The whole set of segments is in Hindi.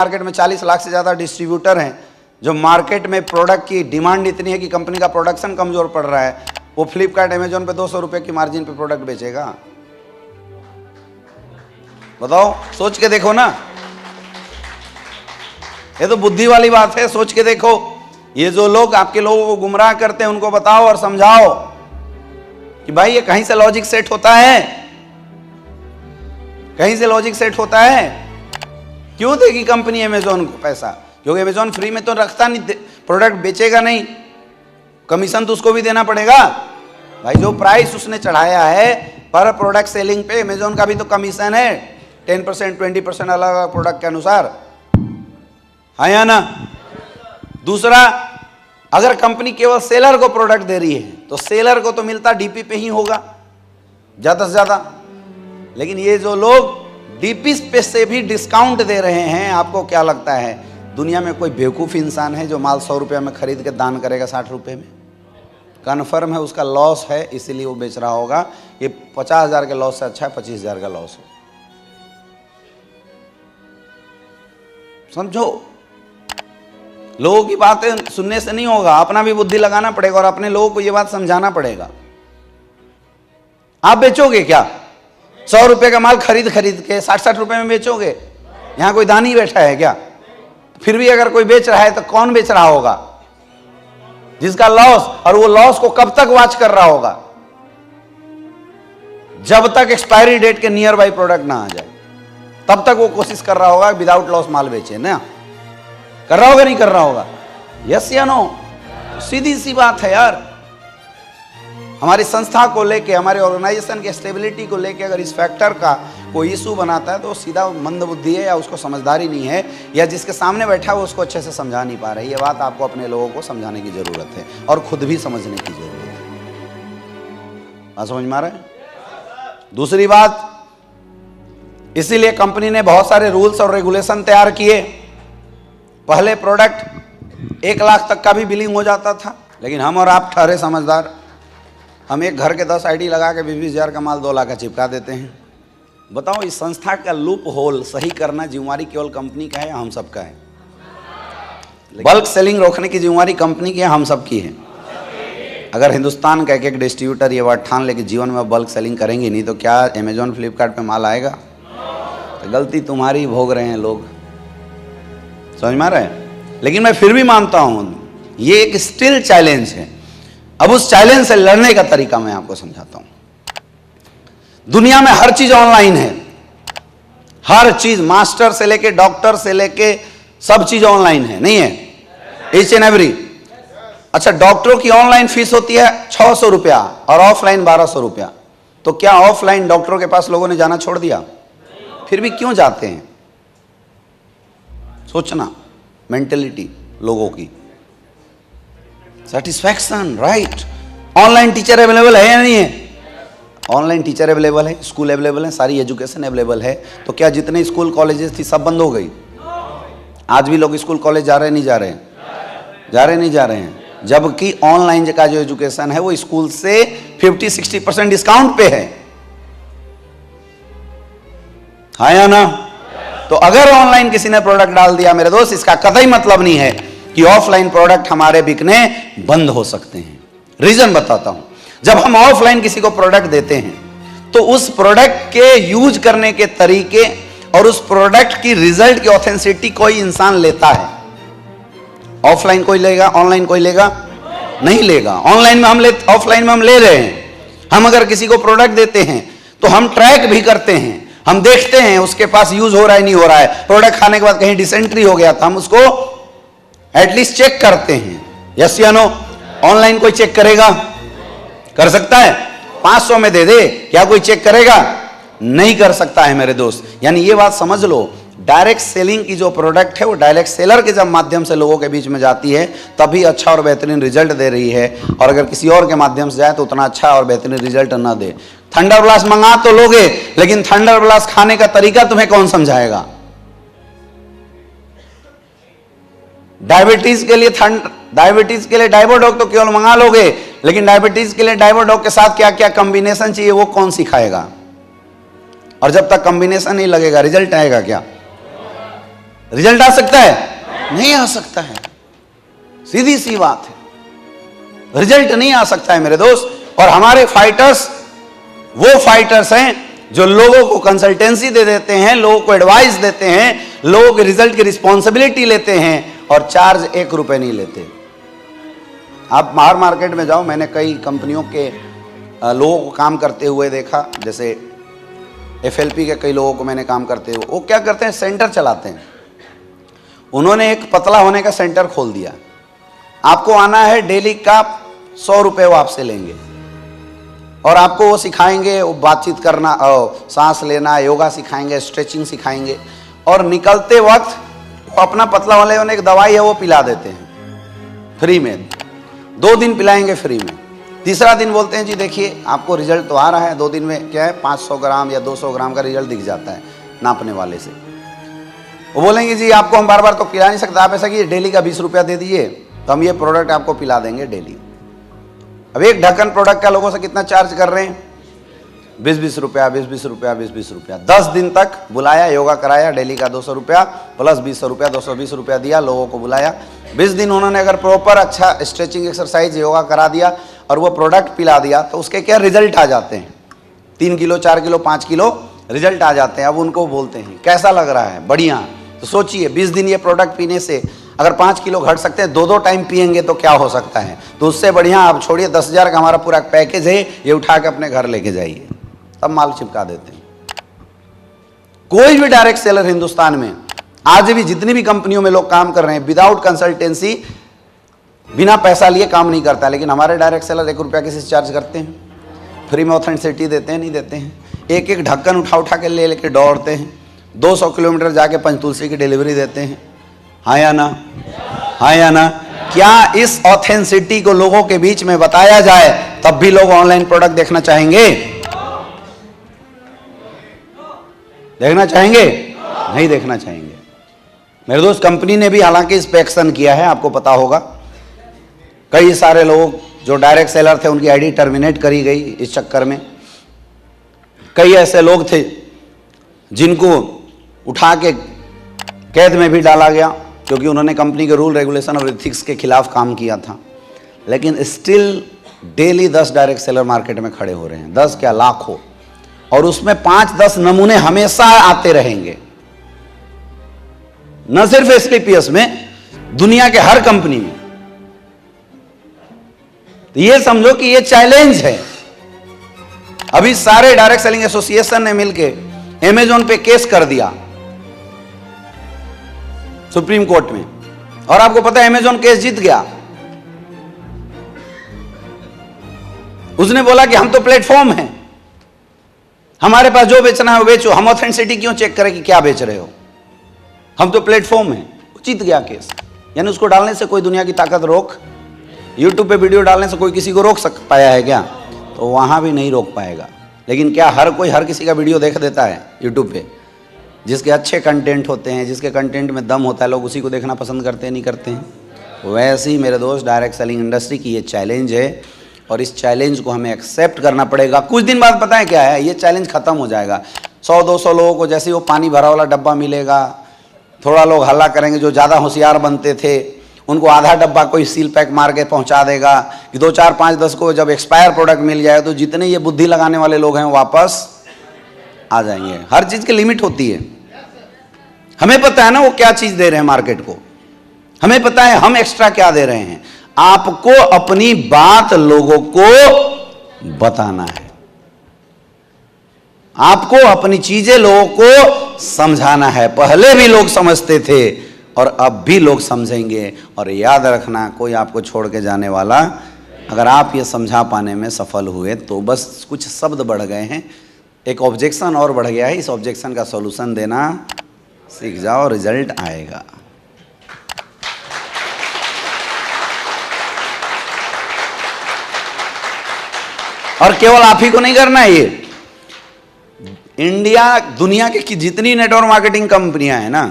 मार्केट में 40 लाख से ज़्यादा डिस्ट्रीब्यूटर हैं। जो मार्केट में प्रोडक्ट की डिमांड इतनी है कि कंपनी का प्रोडक्शन कमज़ोर पड़ रहा है, वो फ्लिपकार्ट अमेजोन पे 200 रुपये की मार्जिन पे प्रोडक्ट बेचेगा? बताओ, सोच के देखो ना। ये तो बुद्धि वाली बात है, सोच के देखो। ये जो लोग आपके लोगों को गुमराह करते हैं उनको बताओ और समझाओ कि भाई ये कहीं से लॉजिक सेट होता है, कहीं से लॉजिक सेट होता है। क्यों देगी कंपनी अमेजोन को पैसा? क्योंकि अमेजोन फ्री में तो रखता नहीं, प्रोडक्ट बेचेगा नहीं, कमीशन तो उसको भी देना पड़ेगा। भाई जो प्राइस उसने चढ़ाया है पर प्रोडक्ट सेलिंग पे, अमेजोन का भी तो कमीशन है 10%, 20% अलग अलग प्रोडक्ट के अनुसार, है या ना? दूसरा, अगर कंपनी केवल सेलर को प्रोडक्ट दे रही है तो सेलर को तो मिलता डीपी पे ही होगा ज्यादा से ज्यादा। लेकिन ये जो लोग डीपी पे से भी डिस्काउंट दे रहे हैं, आपको क्या लगता है दुनिया में कोई बेवकूफ़ इंसान है जो माल 100 रुपये में खरीद के दान करेगा 60 रुपये में? कन्फर्म है उसका लॉस है, इसीलिए वो बेच रहा होगा। ये 50,000 के लॉस से अच्छा है 25,000 का लॉस हो। समझो, लोगों की बातें सुनने से नहीं होगा, अपना भी बुद्धि लगाना पड़ेगा और अपने लोगों को ये बात समझाना पड़ेगा। आप बेचोगे क्या 100 रुपये का माल खरीद के 60-60 रुपये में बेचोगे? यहां कोई दानी बैठा है क्या? फिर भी अगर कोई बेच रहा है तो कौन बेच रहा होगा? जिसका लॉस, और वो लॉस को कब तक वॉच कर रहा होगा? जब तक एक्सपायरी डेट के नियर बाई प्रोडक्ट ना आ जाए तब तक वो कोशिश कर रहा होगा विदाउट लॉस माल बेचे ना। कर रहा होगा नहीं कर रहा होगा? यस या नो? सीधी सी बात है यार। हमारी संस्था को लेके, हमारे ऑर्गेनाइजेशन के स्टेबिलिटी को लेके अगर इस फैक्टर का कोई इशू बनाता है तो सीधा मंद बुद्धि है, या उसको समझदारी नहीं है, या जिसके सामने बैठा है वो उसको अच्छे से समझा नहीं पा रहा है। ये बात आपको अपने लोगों को समझाने की जरूरत है और खुद भी समझने की जरूरत है। बात समझ में आ रहा है? दूसरी बात, इसीलिए कंपनी ने बहुत सारे रूल्स और रेगुलेशन तैयार किए। पहले प्रोडक्ट 1 लाख तक का भी बिलिंग हो जाता था, लेकिन हम और आप ठहरे समझदार, हम एक घर के 10 आईडी लगा के 20,000 का माल 2 लाख का चिपका देते हैं। बताओ, इस संस्था का लूप होल सही करना जिम्मेवारी केवल कंपनी का है या हम सबका है? बल्क सेलिंग रोकने की जिम्मेवारी कंपनी की है, हम सबकी है। अगर हिंदुस्तान का एक डिस्ट्रीब्यूटर ये बात ठान ले कि जीवन में बल्क सेलिंग करेंगे नहीं तो क्या अमेजोन फ्लिपकार्ट पे माल आएगा? तो गलती तुम्हारी भोग रहे हैं लोग। समझ में आ रहा है? लेकिन मैं फिर भी मानता हूं ये एक स्टिल चैलेंज है। अब उस चैलेंज से लड़ने का तरीका मैं आपको समझाता हूं। दुनिया में हर चीज ऑनलाइन है, हर चीज, मास्टर से लेके डॉक्टर से लेके सब चीज ऑनलाइन है, नहीं है? Each and every. अच्छा, डॉक्टरों की ऑनलाइन फीस होती है 600 रुपया और ऑफलाइन 1200 रुपया। तो क्या ऑफलाइन डॉक्टरों के पास लोगों ने जाना छोड़ दिया? फिर भी क्यों जाते हैं? सोचना, मेंटेलिटी लोगों की, satisfaction, right. Online teacher available है या नहीं है? ऑनलाइन टीचर अवेलेबल है, स्कूल अवेलेबल है, सारी एजुकेशन अवेलेबल है। तो क्या जितने स्कूल कॉलेजेस थी सब बंद हो गई? आज भी लोग स्कूल कॉलेज जा रहे हैं नहीं जा रहे हैं? जा रहे नहीं जा रहे हैं? जबकि ऑनलाइन का जो एजुकेशन है वो स्कूल से 50-60% डिस्काउंट पे है या ना? तो अगर ऑनलाइन किसी ने प्रोडक्ट डाल दिया मेरे दोस्त, इसका कतई मतलब नहीं है कि ऑफलाइन प्रोडक्ट हमारे बिकने बंद हो सकते हैं। रीजन बताता हूं। जब हम ऑफलाइन किसी को प्रोडक्ट देते हैं तो उस प्रोडक्ट के यूज करने के तरीके और उस प्रोडक्ट की रिजल्ट की ऑथेंटिसिटी कोई इंसान लेता है। ऑफलाइन कोई लेगा, ऑनलाइन कोई लेगा? नहीं लेगा। ऑनलाइन में हम ऑफलाइन में हम ले रहे हैं। हम अगर किसी को प्रोडक्ट देते हैं तो हम ट्रैक भी करते हैं, हम देखते हैं उसके पास यूज हो रहा है नहीं हो रहा है। प्रोडक्ट खाने के बाद कहीं डिसेंट्री हो गया था, हम उसको एटलीस्ट चेक करते हैं। यस या नो? ऑनलाइन कोई चेक करेगा? कर सकता है? 500 में दे दे, क्या कोई चेक करेगा? नहीं कर सकता है मेरे दोस्त। यानी ये बात समझ लो, डायरेक्ट सेलिंग की जो प्रोडक्ट है वो डायरेक्ट सेलर के जब माध्यम से लोगों के बीच में जाती है तभी अच्छा और बेहतरीन रिजल्ट दे रही है, और अगर किसी और के माध्यम से जाए तो उतना अच्छा और बेहतरीन रिजल्ट ना दे। थंडर ब्लास्ट मंगा तो लोगे, लेकिन थंडर ब्लास्ट खाने का तरीका तुम्हें कौन समझाएगा? डायबिटीज के लिए डाइबोडॉक तो केवल मंगा लोगे, लेकिन डायबिटीज के लिए डाइबोडॉक के साथ क्या क्या कॉम्बिनेशन चाहिए वो कौन सिखाएगा? और जब तक कॉम्बिनेशन नहीं लगेगा रिजल्ट आएगा क्या? रिजल्ट आ सकता है? नहीं आ सकता है, सीधी सी बात है, रिजल्ट नहीं आ सकता है मेरे दोस्त। और हमारे फाइटर्स वो फाइटर्स हैं जो लोगों को कंसल्टेंसी दे देते हैं, लोगों को एडवाइस देते हैं, लोगों के रिजल्ट की रिस्पॉन्सिबिलिटी लेते हैं और चार्ज 1 रुपए नहीं लेते। आप बाहर मार्केट में जाओ, मैंने कई कंपनियों के लोगों को काम करते हुए देखा, जैसे FLP के कई लोगों को मैंने काम करते हुए। वो क्या करते हैं, सेंटर चलाते हैं। उन्होंने एक पतला होने का सेंटर खोल दिया, आपको आना है, डेली का 100 रुपये वो आपसे लेंगे और आपको वो सिखाएंगे, वो बातचीत करना, सांस लेना, योगा सिखाएंगे, स्ट्रेचिंग सिखाएंगे और निकलते वक्त वो अपना पतला होने एक दवाई है वो पिला देते हैं फ्री में। 2 दिन पिलाएंगे फ्री में, तीसरा दिन बोलते हैं जी देखिए आपको रिजल्ट तो आ रहा है, 2 दिन में क्या है 500 ग्राम या 200 ग्राम का रिजल्ट दिख जाता है नापने वाले से। वो बोलेंगे जी आपको हम बार बार तो पिला नहीं सकते, आप ऐसा कीजिए डेली का 20 रुपया दे दीजिए तो हम ये प्रोडक्ट आपको पिला देंगे डेली। अब एक ढक्कन प्रोडक्ट का लोगों से कितना चार्ज कर रहे हैं, 20-20 रुपया, 20-20 रुपया, 20-20 रुपया। 10 दिन तक बुलाया, योगा कराया, डेली का 200 रुपया प्लस 200 रुपया, 220 रुपया दिया, लोगों को बुलाया। 20 दिन उन्होंने अगर प्रॉपर अच्छा स्ट्रेचिंग एक्सरसाइज योगा करा दिया और वो प्रोडक्ट पिला दिया तो उसके क्या रिजल्ट आ जाते हैं, 3 किलो 4 किलो 5 किलो रिजल्ट आ जाते हैं। अब उनको बोलते हैं कैसा लग रहा है, बढ़िया। तो सोचिए 20 दिन ये प्रोडक्ट पीने से अगर 5 किलो घट सकते हैं, 2-2 टाइम पिएंगे तो क्या हो सकता है। तो उससे बढ़िया आप छोड़िए, 10,000 का हमारा पूरा पैकेज है, ये उठा के अपने घर लेके जाइए, तब माल चिपका देते हैं। कोई भी डायरेक्ट सेलर हिंदुस्तान में आज भी जितनी भी कंपनियों में लोग काम कर रहे हैं, विदाउट कंसल्टेंसी, बिना पैसा लिए काम नहीं करता। लेकिन हमारे डायरेक्ट सेलर 1 रुपया किसी से चार्ज करते हैं, फ्री में ऑथेंटिसिटी देते हैं, नहीं देते हैं। एक एक ढक्कन उठा के ले लेके दौड़ते हैं, 200 किलोमीटर जाके पंचतुलसी की डिलीवरी देते हैं। हाँ या ना, हाँ या ना। क्या इस ऑथेंटिसिटी को लोगों के बीच में बताया जाए तब भी लोग ऑनलाइन प्रोडक्ट देखना चाहेंगे? देखना चाहेंगे? नहीं देखना चाहेंगे मेरे दोस्त। कंपनी ने भी हालांकि इस पे एक्शन किया है, आपको पता होगा। कई सारे लोग जो डायरेक्ट सेलर थे उनकी आईडी टर्मिनेट करी गई इस चक्कर में। कई ऐसे लोग थे जिनको उठा के कैद में भी डाला गया क्योंकि उन्होंने कंपनी के रूल रेगुलेशन और एथिक्स के खिलाफ काम किया था। लेकिन still daily 10 direct seller market में खड़े हो रहे हैं, 10 क्या लाखों, और उसमें 5-10 नमूने हमेशा आते रहेंगे। न सिर्फ SPPS में, दुनिया के हर कंपनी में। तो ये समझो कि ये चैलेंज है। अभी सारे डायरेक्ट सेलिंग एसोसिएशन ने मिलकर अमेजोन पे केस कर दिया सुप्रीम कोर्ट में, और आपको पता है अमेजोन केस जीत गया। उसने बोला कि हम तो प्लेटफॉर्म हैं, हमारे पास जो बेचना है वो बेचो, हम ऑथेंटिसिटी क्यों चेक करें कि क्या बेच रहे हो, हम तो प्लेटफॉर्म हैं। जीत गया केस। यानी उसको डालने से कोई दुनिया की ताकत रोक, यूट्यूब पे वीडियो डालने से कोई किसी को रोक पाया है क्या? तो वहां भी नहीं रोक पाएगा। लेकिन क्या हर कोई हर किसी का वीडियो देख देता है यूट्यूब पे? जिसके अच्छे कंटेंट होते हैं, जिसके कंटेंट में दम होता है, लोग उसी को देखना पसंद करते हैं, नहीं करते हैं। वैसे ही मेरे दोस्त डायरेक्ट सेलिंग इंडस्ट्री की ये चैलेंज है और इस चैलेंज को हमें एक्सेप्ट करना पड़ेगा। कुछ दिन बाद पता है क्या है, ये चैलेंज खत्म हो जाएगा। 100-200 लोगों को जैसे ही वो पानी भरा वाला डब्बा मिलेगा, थोड़ा लोग हल्ला करेंगे। जो ज़्यादा होशियार बनते थे उनको आधा डब्बा कोई सील पैक मार के पहुंचा देगा कि 2, 4, 5, 10 को जब एक्सपायर प्रोडक्ट मिल जाए तो जितने ये बुद्धि लगाने वाले लोग हैं वापस आ जाएंगे। हर चीज़ की लिमिट होती है। हमें पता है ना वो क्या चीज़ दे रहे हैं मार्केट को, हमें पता है हम एक्स्ट्रा क्या दे रहे हैं। आपको अपनी बात लोगों को बताना है, आपको अपनी चीजें लोगों को समझाना है। पहले भी लोग समझते थे और अब भी लोग समझेंगे। और याद रखना, कोई आपको छोड़ के जाने वाला, अगर आप ये समझा पाने में सफल हुए तो बस कुछ शब्द बढ़ गए हैं, एक ऑब्जेक्शन और बढ़ गया है। इस ऑब्जेक्शन का सॉल्यूशन देना सीख जाओ, रिजल्ट आएगा। और केवल आप ही को नहीं करना है ये, इंडिया दुनिया की जितनी नेटवर्क मार्केटिंग कंपनियां हैं ना,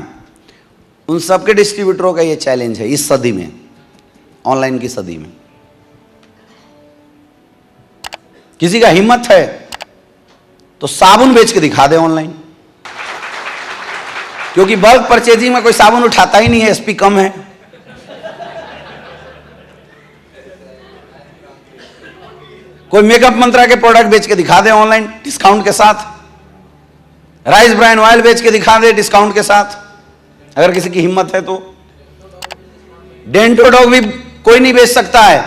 उन सबके डिस्ट्रीब्यूटरों का ये चैलेंज है इस सदी में, ऑनलाइन की सदी में। किसी का हिम्मत है तो साबुन बेच के दिखा दे ऑनलाइन, क्योंकि बल्क परचेजिंग में कोई साबुन उठाता ही नहीं है, एसपी कम है। कोई मेकअप मंत्रा के प्रोडक्ट बेच के दिखा दे ऑनलाइन डिस्काउंट के साथ, राइस ब्राइन ऑयल बेच के दिखा दे डिस्काउंट के साथ, अगर किसी की हिम्मत है तो। डेंटोडॉग भी कोई नहीं बेच सकता है।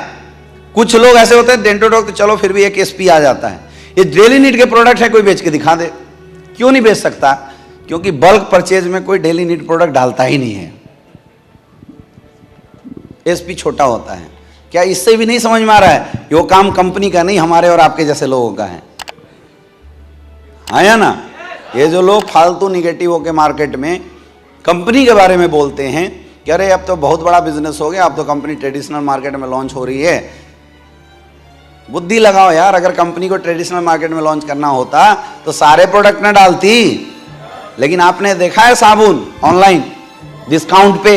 कुछ लोग ऐसे होते हैं, डेंटोडॉग तो चलो फिर भी एक एसपी आ जाता है, ये डेली नीड के प्रोडक्ट है, कोई बेच के दिखा दे। क्यों नहीं बेच सकता? क्योंकि बल्क परचेज में कोई डेली नीड प्रोडक्ट डालता ही नहीं है, एसपी छोटा होता है। क्या इससे भी नहीं समझ में आ रहा है कि वो काम कंपनी का नहीं, हमारे और आपके जैसे लोगों का है? आया ना? ये जो लोग फालतू निगेटिव होके मार्केट में कंपनी के बारे में बोलते हैं कि अरे अब तो बहुत बड़ा बिजनेस हो गया, अब तो कंपनी ट्रेडिशनल मार्केट में लॉन्च हो रही है। बुद्धि लगाओ यार, अगर कंपनी को ट्रेडिशनल मार्केट में लॉन्च करना होता तो सारे प्रोडक्ट ना डालती। लेकिन आपने देखा है साबुन ऑनलाइन डिस्काउंट पे?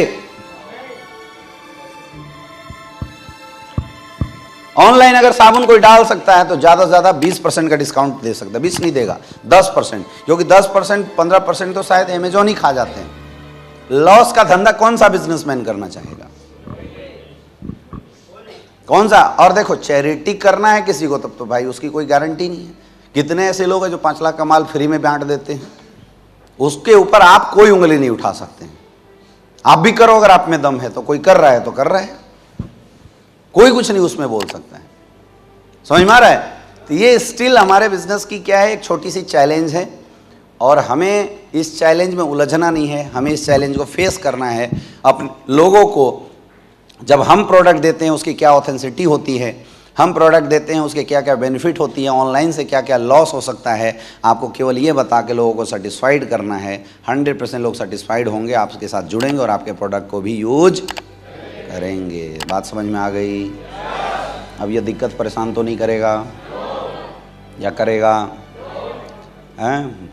ऑनलाइन अगर साबुन कोई डाल सकता है तो ज्यादा से ज्यादा 20% का डिस्काउंट दे सकता है। 20 नहीं देगा, 10%, क्योंकि 10% 15% तो शायद अमेजॉन ही खा जाते हैं। लॉस का धंधा कौन सा बिजनेसमैन करना चाहेगा? कौन सा? और देखो, चैरिटी करना है किसी को तब तो भाई उसकी कोई गारंटी नहीं है। कितने ऐसे लोग हैं जो 5 लाख का माल फ्री में बांट देते हैं, उसके ऊपर आप कोई उंगली नहीं उठा सकते हैं। आप भी करो, अगर आप में दम है तो। कोई कर रहा है तो कर रहा है, कोई कुछ नहीं उसमें बोल सकता है। समझ में आ रहा है? तो ये स्टिल हमारे बिजनेस की क्या है, एक छोटी सी चैलेंज है, और हमें इस चैलेंज में उलझना नहीं है, हमें इस चैलेंज को फेस करना है। अपने लोगों को जब हम प्रोडक्ट देते हैं उसकी क्या ऑथेंटिसिटी होती है, हम प्रोडक्ट देते हैं उसके क्या क्या बेनिफिट होती है, ऑनलाइन से क्या क्या लॉस हो सकता है, आपको केवल ये बता के लोगों को सेटिस्फाइड करना है। 100% लोग सेटिस्फाइड होंगे, आपके साथ जुड़ेंगे और आपके प्रोडक्ट को भी यूज करेंगे। बात समझ में आ गई? अब ये दिक्कत परेशान तो नहीं करेगा या करेगा? हैं?